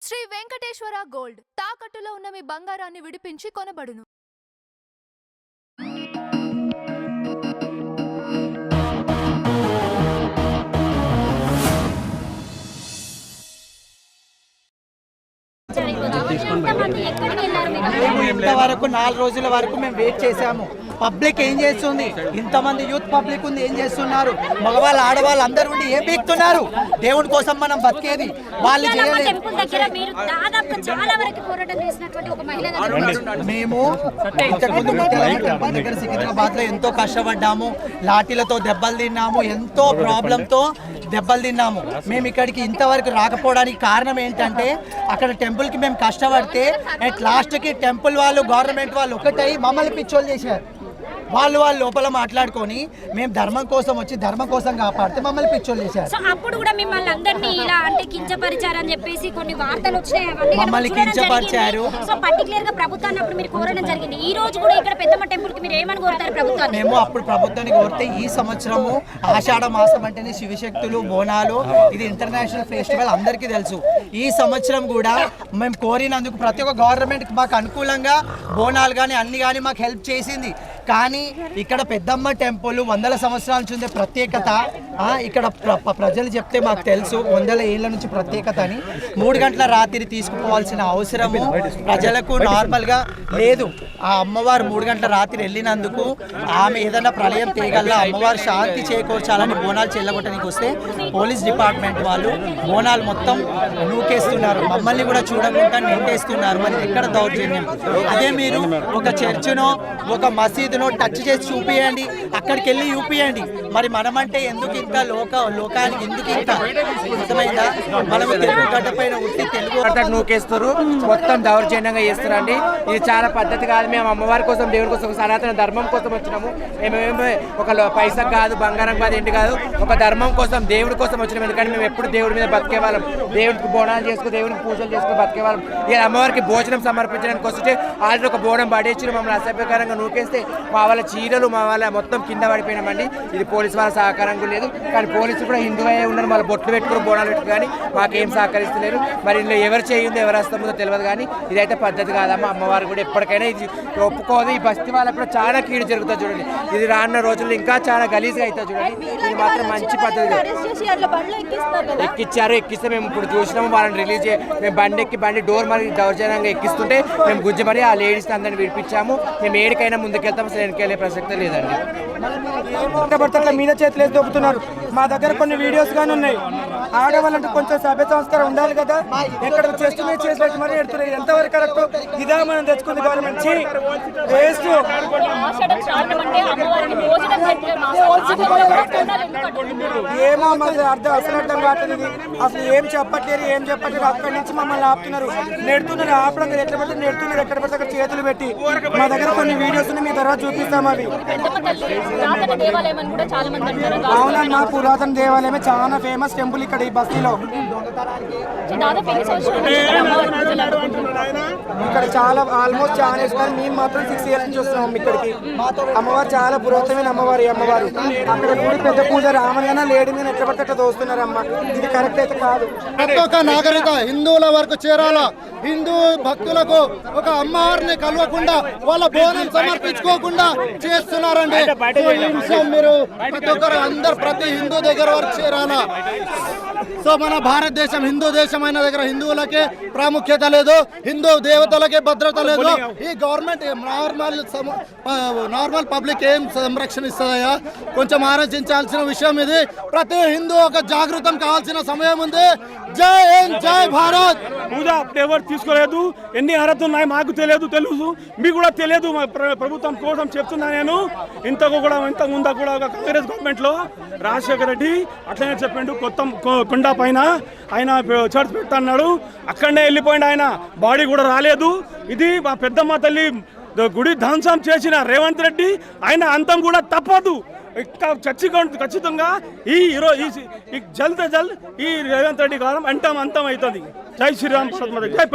Shri Venkateswara gold తాకట్టులో ఉన్న మీ బంగారాన్ని విడిపించి కొనబడును. ఇంతవరకు 4 రోజుల వరకు మేము వెయిట్ చేశాము. పబ్లిక్ ఏం చేస్తుంది? ఇంతమంది యూత్ పబ్లిక్ ఉంది, ఏం చేస్తున్నారు? మగవాళ్ళు ఆడవాళ్ళు అందరూ ఉండి ఏం పీకుతున్నారు? దేవుడి కోసం మనం బతికేది వాళ్ళు చేయలేదు. మేము ఇంతకుముందు దగ్గర సికింద్రాబాద్ లో ఎంతో కష్టపడ్డాము, లాఠీలతో దెబ్బలు తిన్నాము, ఎంతో ప్రాబ్లంతో దెబ్బలు తిన్నాము. మేము ఇక్కడికి ఇంతవరకు రాకపోవడానికి కారణం ఏంటంటే అక్కడ టెంపుల్ కి మేము కష్టపడితే అట్ లాస్ట్ కి టెంపుల్ వాళ్ళు గవర్నమెంట్ వాళ్ళు ఒకటై మమ్మల్ని పిచ్చోళ్ళు చేశారు. వాళ్ళు లోపల మాట్లాడుకొని మేము ధర్మం కోసం వచ్చి ధర్మం కోసం కాపాడితే మమ్మల్ని పిచ్చోళ్ళు చేశారు. అప్పుడు కూడా మిమ్మల్ని అందరినీ ఇలా అంటే కించపరిచారు అని చెప్పేసి కొన్ని వార్తలు వచ్చాయి. మమ్మల్ని కించపరిచారు. సో పర్టికులర్ గా ప్రభుత్వాన్ని అప్పుడు మీరు కోరడం జరిగింది. ఈ రోజు కూడా ఇక్కడ పెద్దమ్మ టెంపుల్ కి మీరు ఏమని కోరుతారు ప్రభుత్వాన్ని? మేము అప్పుడు ప్రభుత్వాన్ని కోరితే ఈ సంవత్సరము ఆషాఢ మాసం అంటేనే శివశక్తులు బోనాలు, ఇది ఇంటర్నేషనల్ ఫెస్టివల్ అందరికీ తెలుసు. ఈ సంవత్సరం కూడా మేము కోరినందుకు ప్రతి ఒక్క గవర్నమెంట్ మాకు అనుకూలంగా బోనాలు కానీ అన్ని కానీ మాకు హెల్ప్ చేసింది. కానీ ఇక్కడ పెద్దమ్మ టెంపుల్ 100 సంవత్సరాల నుంచి ఉండే ప్రత్యేకత ఇక్కడ ప్రజలు చెప్తే మాకు తెలుసు 100 ఏళ్ళ నుంచి ప్రత్యేకత అని. 3 గంటల రాత్రి తీసుకుపోవాల్సిన అవసరము ప్రజలకు నార్మల్గా లేదు. ఆ అమ్మవారు 3 గంటల రాత్రి వెళ్ళినందుకు ఆమె ఏదైనా ప్రళయం తేగల అమ్మవారు శాంతి చేకూర్చాలని బోనాలు చెల్లగొట్టడానికి వస్తే పోలీస్ డిపార్ట్మెంట్ వాళ్ళు బోనాలు మొత్తం నూకేస్తున్నారు, మమ్మల్ని కూడా చూడకుండా నింటేస్తున్నారు. మరి ఎక్కడ దౌర్జన్యం? అదే మీరు ఒక చర్చినో ఒక మసీదునో టచ్ చేసి చూపియండి, అక్కడికి వెళ్ళి చూపియండి. మరి మనమంటే ఎందుకు ఇంకా లోకానికి ఎందుకు ఇంకా అర్థమైందా? మనము తెలుగు గడ్డ పైన ఉంటే తెలుగు నూకేస్తారు, మొత్తం దౌర్జన్యంగా చేస్తారండి. ఇది చాలా పద్ధతి కాదు. మేము అమ్మవారి కోసం దేవుడి కోసం సనాతన ధర్మం కోసం వచ్చినాము. మేమేమో ఒక పైసా కాదు, బంగారం కాదు, ఇంటి కాదు, ఒక ధర్మం కోసం దేవుడి కోసం వచ్చినాము. ఎందుకంటే మేము ఎప్పుడు దేవుడి మీద బతికే వాళ్ళం, దేవుడికి బోనాలు చేసుకుని దేవుడికి పూజలు చేసుకుని బతికే వాళ్ళం. ఇక అమ్మవారికి భోజనం సమర్పించడానికి వస్తే ఆల్రెడీ ఒక బోనం పడేసి మమ్మల్ని అసభ్యకరంగా నూకేస్తే మా వాళ్ళ చీరలు మా వాళ్ళ మొత్తం కింద పడిపోయినామండి. ఇది పోలీసు వాళ్ళ సహకారంగా లేదు. కానీ పోలీసులు కూడా హిందువే ఉన్నారు, మళ్ళీ బొట్లు పెట్టుకుని బోనాలు పెట్టుకుని కానీ మాకేం సహకరిస్తలేరు. మరి ఇందులో ఎవరు చేయిందో ఎవరు వస్తుందో తెలియదు. కానీ ఇదైతే పద్ధతి కాదమ్మా. అమ్మవారు కూడా ఎప్పటికైనా ఇది ఒప్పుకోదు. ఈ బస్తీ వాళ్ళకు కూడా చాలా కీడు జరుగుతుంది చూడండి. ఇది రానున్న రోజుల్లో ఇంకా చాలా గలీజ్గా అవుతుంది చూడండి. ఇది మాత్రం మంచి పద్ధతి. ఎక్కిస్తే మేము ఇప్పుడు చూసినాము, వాళ్ళని రిలీజ్ మేము బండి డోర్ మరి దౌర్జన్యంగా ఎక్కిస్తుంటే మేము గుజ్జ మరి ఆ లేడీస్ని అందరిని విడిపించాము. మేము ఏడికైనా ముందుకెళ్తాం, అసలు వెనకెళ్ళే ప్రసక్తే లేదండి. అట్లా మీద చేతులు వేసి దొబ్బుతున్నారు. మా దగ్గర కొన్ని వీడియోస్ కానీ ఉన్నాయి. ఆడవాళ్ళంటే కొంచెం సభ్య సంస్కారం ఉండాలి కదా. ఎక్కడ చేస్తున్న చేసినట్టు మరి ఎడుతున్నారు. ఎంతవరకు కరెక్ట్? ఇదా మనం తెచ్చుకుంది గవర్నమెంట్ వేస్ట్. ఏమో మరి అసలు అర్థం కావట్లేదు. అసలు ఏం చెప్పట్లేదు. అక్కడి నుంచి మమ్మల్ని ఆపుతున్నారు, నెడుతున్నారు. ఆపడం ఎట్లా పడితే నెడుతున్నారు, ఎక్కడ పడితే అక్కడ చేతులు పెట్టి. మా దగ్గర కొన్ని వీడియోస్ మీ తర్వాత చూపిస్తాం. అవి అవునమ్మా, పురాతన దేవాలయమే చాలా ఫేమస్ టెంపుల్ ఇక్కడ ఈ బస్తీలో. ఇక్కడ చాలా ఆల్మోస్ట్ చాలా ఇస్తారు. మేము మాత్రం 6 ఇయర్స్ నుంచి వస్తున్నాం ఇక్కడికి. అమ్మవారు చాలా పురాతనమైన అమ్మవారు. అక్కడ గుడి పెద్ద పూజ రామని లేడీని ఎట్లా పడితే అట్లా దోస్తున్నారు. అమ్మ ఇది కరెక్ట్ అయితే కాదు. ప్రతి ఒక్క నాగరిక హిందువుల వరకు చేరాలా. హిందూ భక్తులకు ఒక అమ్మవారిని కలవకుండా వాళ్ళ బోనం సమర్పించుకోకుండా చేస్తున్నారండి. ఈ విషయం మీరు ప్రతి ఒక్కరు ప్రతి హిందూ దగ్గర వరకు చేరాలా. సో మన భారతదేశం హిందూ దేశం అయిన దగ్గర హిందువులకే ప్రాముఖ్యత లేదు, హిందూ దేవతలకే భద్రత లేదు. ఈ గవర్నమెంట్ నార్మల్ పబ్లిక్ ఏం సంరక్షణ ఇస్తుందయ్యా? కొంచెం ఆలోచించాల్సిన విషయం ఇది. ప్రతి హిందూ ఒక జాగృతం కావాల్సిన సమయం ఉంది. జై హింద్, జై భారత్. పూజ ఎవరు తీసుకోలేదు, ఎన్ని అర్హతలు ఉన్నాయి మాకు తెలుసు, మీకు కూడా తెలియదు. ప్రభుత్వం కోసం చెప్తున్నా నేను. ఇంత ముందు కూడా కాంగ్రెస్ గవర్నమెంట్ లో రాజశేఖర రెడ్డి అట్లనే చెప్పిండు. కొండ పైన ఆయన చర్చ్ పెడతా అన్నాడు, అక్కడనే వెళ్ళిపోయింది ఆయన. బాడీ కూడా రాలేదు. ఇది మా పెద్దమ్మ తల్లి గుడి ధ్వంసం చేసిన రేవంత్ రెడ్డి, ఆయన అంతం కూడా తప్పదు. ఖచ్చితంగా ఈ జల్ద్ ఈ రేవంత్ రెడ్డి కాలం అంతం అవుతుంది. జై శ్రీరామ్.